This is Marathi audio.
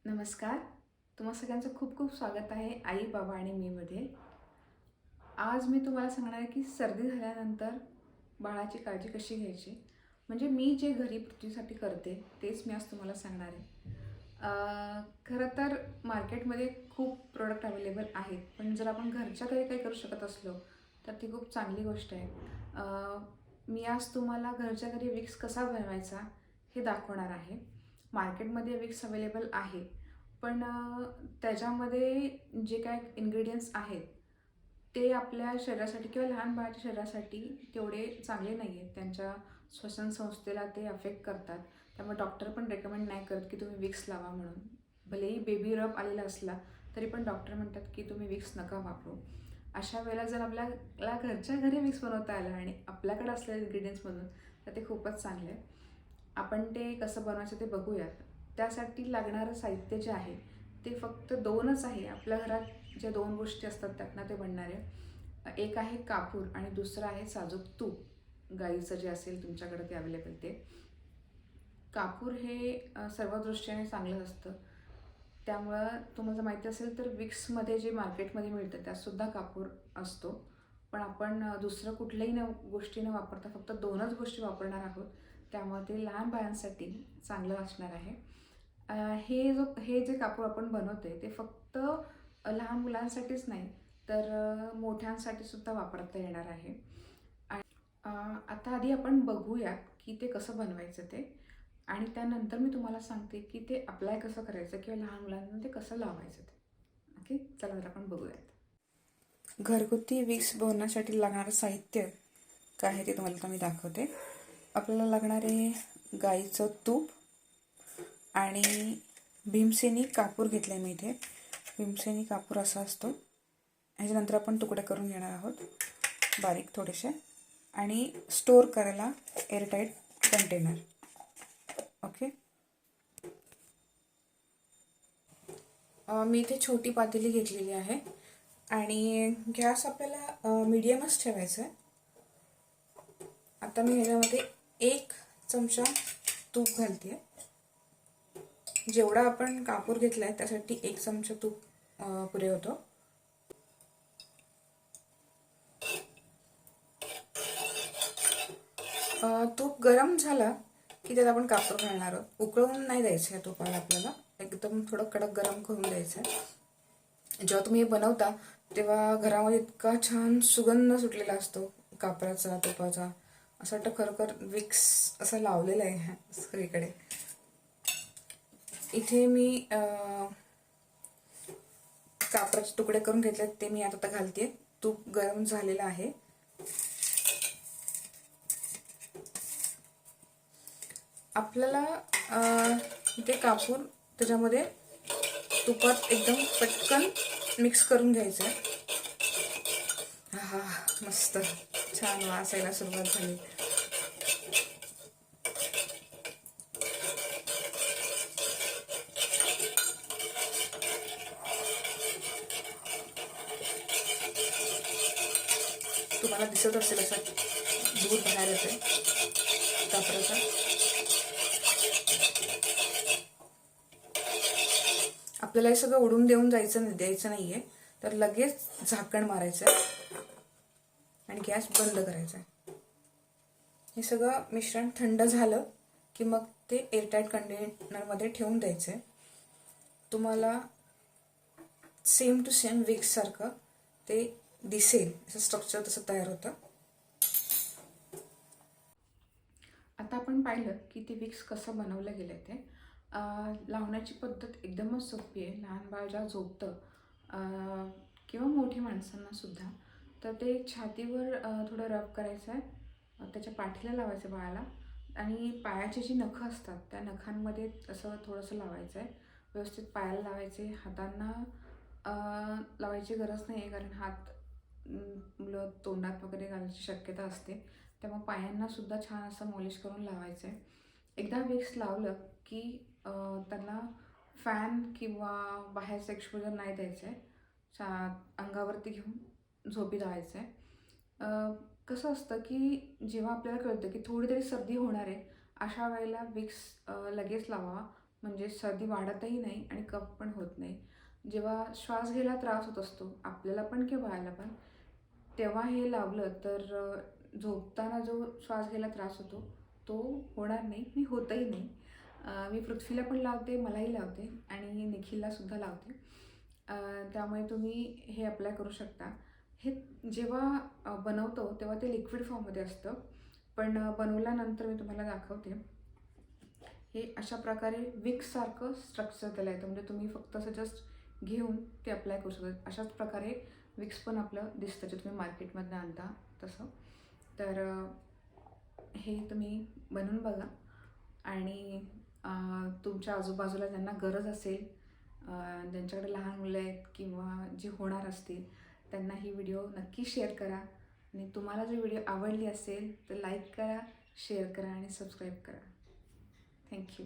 नमस्कार. तुम्हा सगळ्यांचं खूप खूप स्वागत आहे आई, बाबा आणि मीमध्ये. आज मी तुम्हाला सांगणार आहे की सर्दी झाल्यानंतर बाळाची काळजी कशी घ्यायची. म्हणजे मी जे घरी पृथ्वीसाठी करते तेच मी आज तुम्हाला सांगणार आहे. खरं तर मार्केटमध्ये खूप प्रोडक्ट अवेलेबल आहेत, पण जर आपण घरच्या घरी काही करू शकत असलो तर ती खूप चांगली गोष्ट आहे. मी आज तुम्हाला घरच्या घरी विक्स कसा बनवायचा हे दाखवणार आहे. मार्केटमध्ये विक्स अवेलेबल आहे, पण त्याच्यामध्ये जे काय इन्ग्रेडियंट्स आहेत ते आपल्या शरीरासाठी किंवा लहान बाळाच्या शरीरासाठी तेवढे चांगले नाही आहेत. त्यांच्या श्वसन संस्थेला ते अफेक्ट करतात. त्यामुळे डॉक्टर पण रेकमेंड नाही करत की तुम्ही विक्स लावा म्हणून. भलेही बेबी रब आलेला असला तरी पण डॉक्टर म्हणतात की तुम्ही विक्स नका वापरू. अशा वेळेला जर आपल्याला घरच्या घरी विक्स बनवता आलं आणि आपल्याकडे असलेल्या इन्ग्रेडियंट्समधून तर ते खूपच चांगले आहे. आपण ते कसं बनवायचं ते बघूयात. त्यासाठी लागणारं साहित्य जे आहे ते फक्त 2च आहे. आपल्या घरात ज्या 2 गोष्टी असतात त्यातनं ते बनणार आहे. एक आहे कापूर आणि दुसरं आहे साजूक तूप. गाईचं जे असेल तुमच्याकडे ते अवेलेबल ते. कापूर हे सर्व दृष्टीने चांगलं असतं. त्यामुळं तुम्हाला माहिती असेल तर विक्समध्ये जे मार्केटमध्ये मिळतं त्यातसुद्धा कापूर असतो. पण आपण दुसरं कुठल्याही गोष्टी न वापरता फक्त 2च गोष्टी वापरणार आहोत. त्यामुळे ते लहान बाळांसाठी चांगलं असणार आहे. हे जे कापूर आपण बनवतोय ते फक्त लहान मुलांसाठीच नाही तर मोठ्यांसाठी सुद्धा वापरता येणार आहे. आणि आता आधी आपण बघूया की ते कसं बनवायचं ते, आणि त्यानंतर मी तुम्हाला सांगते की ते अप्लाय कसं करायचं किंवा लहान मुलांना ते कसं लावायचं ते. ओके, चला तर आपण बघूयात. घरगुती विक्स बनवण्यासाठी लागणारं साहित्य काय आहे ते तुम्हाला आता मी दाखवते. आपल्याला लागणारे गाईचं तूप आणि भीमसेनी कापूर घेतला आहे मी इथे. भीमसेनी कापूर असा असतो. ह्याच्यानंतर आपण तुकडे करून घेणार आहोत बारीक थोडेसे, आणि स्टोअर करायला एअरटाईट कंटेनर. ओके, मी इथे छोटी पातेली घेतलेली आहे आणि गॅस आपल्याला मीडियमच ठेवायचा आहे. आता मी ह्याच्यामध्ये 1 चमचा तूप घालते. जेवढा आपण कापूर घेतला आहे त्यासाठी 1 चमचा तूप पुरे होतो. तूप गरम झाला की त्यात आपण कापूर घालणार आहोत. उकळून नाही द्यायचं आहे तुपाला, आपल्याला एकदम थोडं कडक गरम करून द्यायचं आहे. जेव्हा तुम्ही हे बनवता तेव्हा घरामध्ये इतका छान सुगंध सुटलेला असतो कापराचा, तुपाचा. असं वाटतं खरोखर विक्स असं लावलेलं आहे सगळीकडे. इथे मी कापराचे तुकडे करून घेतले ते मी आता घालते. तूप गरम झालेलं आहे. आपल्याला इथे कापूर त्याच्यामध्ये तुपात एकदम पटकन मिक्स करून घ्यायचं आहे. हा, मस्त छान वास यायला सुरुवात झाली. तुम्हाला दिसत असेल असा दूर बाहेर येतोय कापराचा. आपल्याला हे सगळं उडून द्यायचं नाहीये, तर लगेच झाकण मारायचं आहे आणि गॅस बंद करायचा आहे. हे सगळं मिश्रण थंड झालं की मग ते एअरटाईट कंटेनरमध्ये ठेवून द्यायचं आहे. तुम्हाला सेम टू सेम विक्स सारखं ते दिसेल, असं स्ट्रक्चर तसं तयार होतं. आता आपण पाहिलं की ते विक्स कसं बनवलं गेलं ते. लावण्याची पद्धत एकदमच सोपी आहे. लहान बाळ जेव्हा झोपतं किंवा मोठ्या माणसांना सुद्धा, तर ते छातीवर थोडं रब करायचं आहे. त्याच्या पाठीला लावायचं बाळाला, आणि पायाची जी नखं असतात त्या नखांमध्ये असं थोडंसं लावायचं आहे. व्यवस्थित पायाला लावायचे. हातांना लावायची गरज नाही आहे, कारण हात मुलं तोंडात वगैरे घालायची शक्यता असते. त्यामुळे पायांना सुद्धा छान असं मॉलिश करून लावायचं आहे. एकदा विक्स लावलं की त्यांना फॅन किंवा बाहेरचं एक्सपोजर नाही द्यायचं आहे. अंगावरती घेऊन झोपी लावायचं आहे. कसं असतं की जेव्हा आपल्याला कळतं की थोडी तरी सर्दी होणार आहे, अशा वेळेला विक्स लगेच लावावा. म्हणजे सर्दी वाढतही नाही आणि कफ पण होत नाही. जेव्हा श्वास घ्यायला त्रास होत असतो आपल्याला पण किंवा बाळाला पण, तेव्हा हे लावलं तर झोपताना जो श्वास घ्यायला त्रास होतो तो होणार नाही, मी होतही नाही. मी पृथ्वीला पण लावते, मलाही लावते आणि निखिललासुद्धा लावते. त्यामुळे तुम्ही हे अप्लाय करू शकता. हे जेव्हा बनवतो तेव्हा ते लिक्विड फॉर्ममध्ये असतं, पण बनवल्यानंतर मी तुम्हाला दाखवते. हे अशा प्रकारे विक्ससारखं स्ट्रक्चर त्याला येतं, म्हणजे तुम्ही फक्त असं जस्ट घेऊन ते अप्लाय करू शकता. अशाच प्रकारे विक्स पण आपलं दिसतं जे तुम्ही मार्केटमधनं आणता तसं. तर हे तुम्ही बनवून बघा आणि तुमच्या आजूबाजूला ज्यांना गरज असेल, ज्यांच्याकडे लहान मुलं आहेत किंवा जे होणार असतील, त्यांना ही व्हिडिओ नक्की शेअर करा. आणि तुम्हाला जर व्हिडिओ आवडली असेल तर लाईक करा, शेअर करा आणि सबस्क्राईब करा. थँक्यू.